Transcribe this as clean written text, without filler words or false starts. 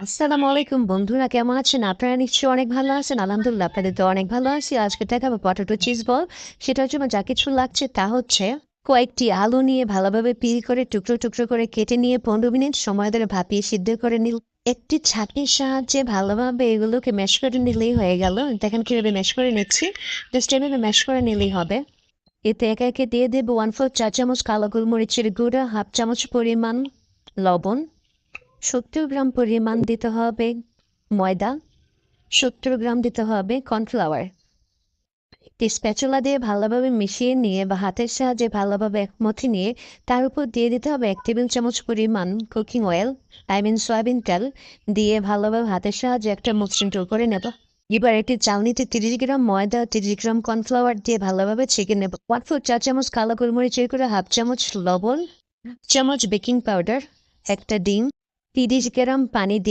আসসালামু আলাইকুম বন্ধুরা, কেমন আছেন? আপনারা নিশ্চয়ই অনেক ভালো আছেন। আলহামদুলিল্লাহ আপনাদের তো অনেক ভালো আছি। আজকে দেখাবো পটেটো চিজ বল। সেটার জন্য যা কিছু লাগছে তা হচ্ছে কয়েকটি আলু নিয়ে ভালোভাবে পিল করে টুকরো টুকরো করে কেটে নিয়ে 15 মিনিট সময় ধরে ভাপিয়ে সিদ্ধ করে নিল। একটি ছাঁকনির সাহায্যে ভালোভাবে এগুলোকে ম্যাশ করে নিলেই হয়ে গেল। দেখেন কিভাবে ম্যাশ করে নিচ্ছি। জাস্ট এভাবে ম্যাশ করে নিলেই হবে। এতে একে একে দিয়ে দেবো 1/4 চা চামচ কালো গোলমরিচের গুঁড়া, হাফ চামচ পরিমাণ লবণ, 70 গ্রাম পরিমাণ দিতে হবে ময়দা, 70 গ্রাম দিতে হবে কর্নফ্লাওয়ার। একটি স্প্যাচুলা দিয়ে ভালোভাবে মিশিয়ে নিয়ে বা হাতের সাহায্যে ভালোভাবে একমথে নিয়ে তার উপর দিয়ে দিতে হবে 1 টেবিল চামচ পরিমাণ কুকিং অয়েল, সয়াবিন তেল দিয়ে ভালোভাবে হাতের সাহায্যে একটা মসৃণ ডো করে নেব। এবার একটি চালনিতে 30 গ্রাম ময়দা, 30 গ্রাম কর্নফ্লাওয়ার দিয়ে ভালোভাবে ছেঁকে নেব। 1/4 চা চামচ কালো গোলমরিচের করে, হাফ চামচ লবণ, চামচ বেকিং পাউডার, একটা ডিম, 30 গ্রাম পানি দিয়ে